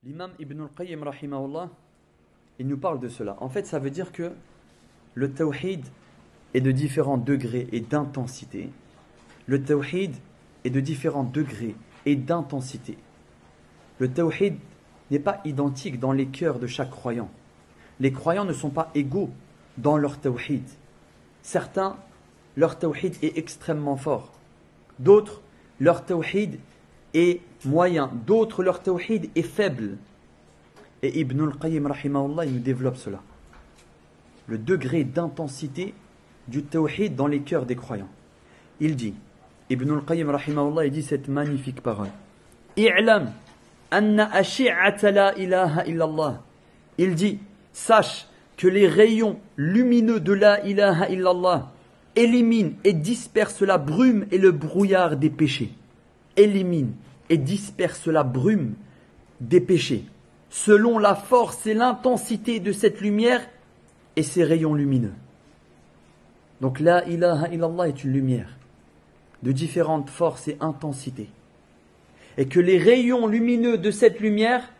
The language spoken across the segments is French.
L'imam Ibn al-Qayyim, rahimahullah, il nous parle de cela. En fait, ça veut dire que le tawhid est de différents degrés et d'intensité. Le tawhid est de différents degrés et d'intensité. Le tawhid n'est pas identique dans les cœurs de chaque croyant. Les croyants ne sont pas égaux dans leur tawhid. Certains, leur tawhid est extrêmement fort. D'autres, leur tawhid est moyen. D'autres, leur tawhid est faible. Et Ibn al-Qayyim, rahimahullah, il nous développe cela. Le degré d'intensité du tawhid dans les cœurs des croyants. Il dit, Ibn al-Qayyim, rahimahullah, il dit cette magnifique parole. I'lam anna ashi'ata la ilaha illallah. Il dit, sache que les rayons lumineux de la ilaha illallah éliminent et dispersent la brume et le brouillard des péchés. Élimine et disperse la brume des péchés, selon la force et l'intensité de cette lumière et ses rayons lumineux. Donc la ilaha illallah est une lumière de différentes forces et intensités. Et que les rayons lumineux de cette lumière,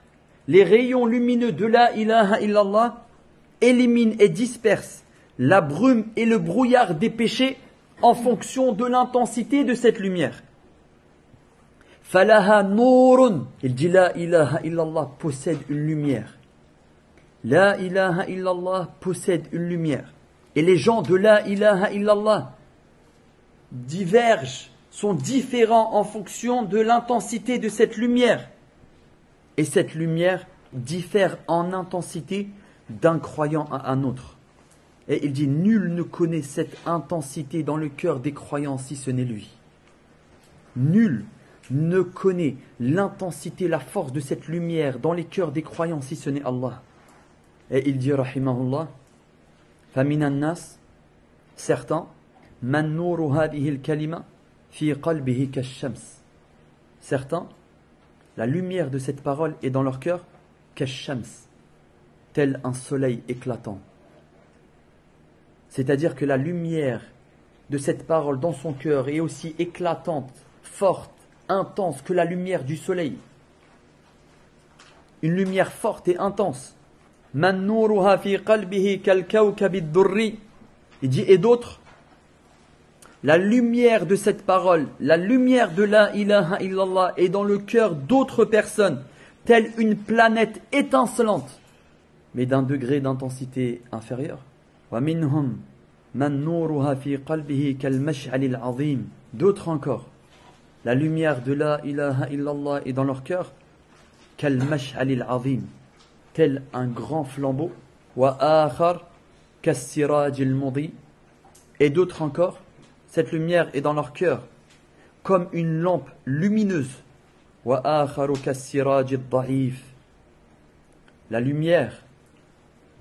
les rayons lumineux de la ilaha illallah, éliminent et dispersent la brume et le brouillard des péchés en fonction de l'intensité de cette lumière. Falaha nourun. Il dit la ilaha illallah possède une lumière. La ilaha illallah possède une lumière. Et les gens de la ilaha illallah divergent, sont différents en fonction de l'intensité de cette lumière. Et cette lumière diffère en intensité d'un croyant à un autre. Et il dit, nul ne connaît cette intensité dans le cœur des croyants si ce n'est lui. Nul ne connaît l'intensité, la force de cette lumière dans les cœurs des croyants si ce n'est Allah. Et il dit, rahimahullah, فَمِنَ النَّاسِ certains, مَنْ نُورُ هَذِهِ الْكَلِمَةِ فِي قَلْبِهِ كَالشَّمْسِ. Certains, la lumière de cette parole est dans leur cœur كَالشَّمْسِ, tel un soleil éclatant. C'est-à-dire que la lumière de cette parole dans son cœur est aussi éclatante, forte, intense que la lumière du soleil. Une lumière forte et intense. Man nuruha fi qalbihi kal kawkabi ad-durri. Il dit, et d'autres, la lumière de cette parole, la lumière de la ilaha illallah est dans le cœur d'autres personnes, telle une planète étincelante, mais d'un degré d'intensité inférieur. Wa minhum man nuruha fi qalbihi kal mash'al al-azim. D'autres encore, la lumière de la ilaha illallah est dans leur cœur, kal mash'al al-azim, tel un grand flambeau, wa akhar kas-siraj al-mudi. Et d'autres encore, cette lumière est dans leur cœur comme une lampe lumineuse, wa akharu kas-siraj ad-da'if. La lumière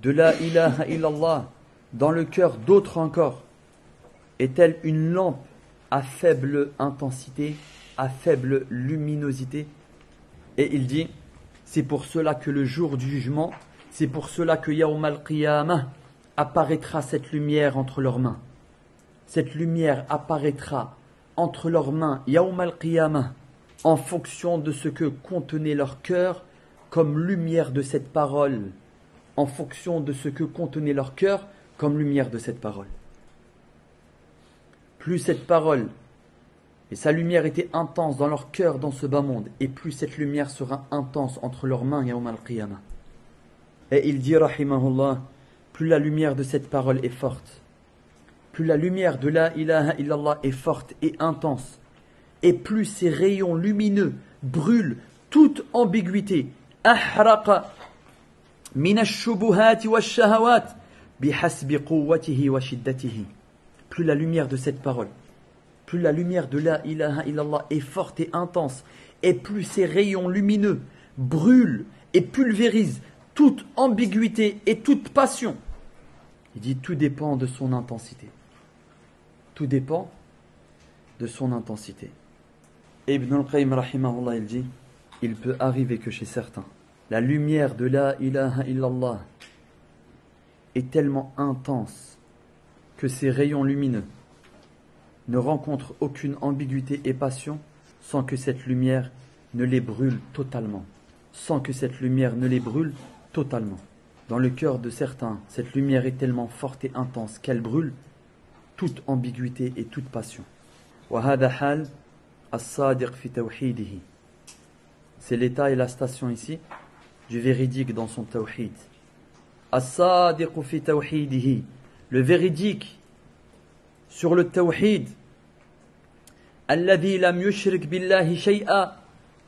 de la ilaha illallah dans le cœur d'autres encore est telle une lampe à faible intensité, à faible luminosité. Et il dit, c'est pour cela que le jour du jugement, c'est pour cela que Yawm al-Qiyamah apparaîtra cette lumière entre leurs mains. Cette lumière apparaîtra entre leurs mains, Yawm al-Qiyamah, en fonction de ce que contenait leur cœur comme lumière de cette parole, en fonction de ce que contenait leur cœur comme lumière de cette parole. Plus cette parole et sa lumière était intense dans leur cœur dans ce bas monde, et plus cette lumière sera intense entre leurs mains Yawm al-Qiyamah. Et il dit, rahimahullah, plus la lumière de cette parole est forte, plus la lumière de la ilaha illallah est forte et intense, et plus ces rayons lumineux brûlent toute ambiguïté. Ahraqa min ash-shubuhat wa ash-shahawat bihasbi quwwatihi wa shiddatihi. Plus la lumière de cette parole, plus la lumière de la ilaha illallah est forte et intense, et plus ces rayons lumineux brûlent et pulvérisent toute ambiguïté et toute passion. Il dit, tout dépend de son intensité. Tout dépend de son intensité. Et Ibn al-Qayyim, rahimahullah, il dit, il peut arriver que chez certains, la lumière de la ilaha illallah est tellement intense que ces rayons lumineux ne rencontrent aucune ambiguïté et passion sans que cette lumière ne les brûle totalement, sans que cette lumière ne les brûle totalement. Dans le cœur de certains, cette lumière est tellement forte et intense qu'elle brûle toute ambiguïté et toute passion. وهذا حال الصادق في توحيده. C'est l'état et la station ici du véridique dans son tawhid. الصادق في توحيده. Le véridique sur le tawhid. الذي لم يشرك بالله شيئا.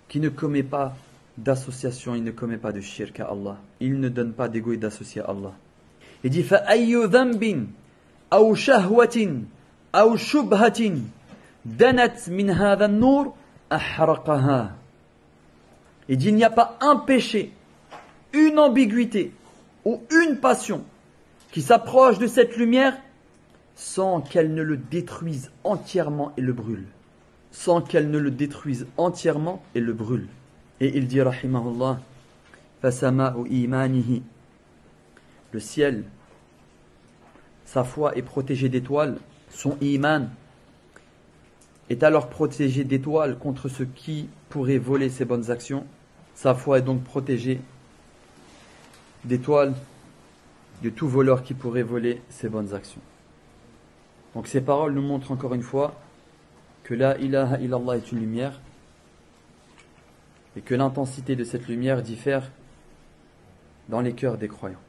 Qui ne commet pas d'association, il ne commet pas de shirk à Allah. Il ne donne pas d'égo et d'associé à Allah. Il dit فأي ذنب أو شهوة أو شبهة دنت من هذا النور أحرقها. Il dit il n'y a pas un péché, une ambiguïté ou une passion qui s'approche de cette lumière sans qu'elle ne le détruise entièrement et le brûle. Sans qu'elle ne le détruise entièrement et le brûle. Et il dit rahimahullah فَسَمَاءُ إِيمَانِهِ. Le ciel, sa foi est protégée d'étoiles, son iman est alors protégé d'étoiles contre ce qui pourrait voler ses bonnes actions. Sa foi est donc protégée d'étoiles de tout voleur qui pourrait voler ses bonnes actions. Donc ces paroles nous montrent encore une fois que la ilaha illallah est une lumière et que l'intensité de cette lumière diffère dans les cœurs des croyants.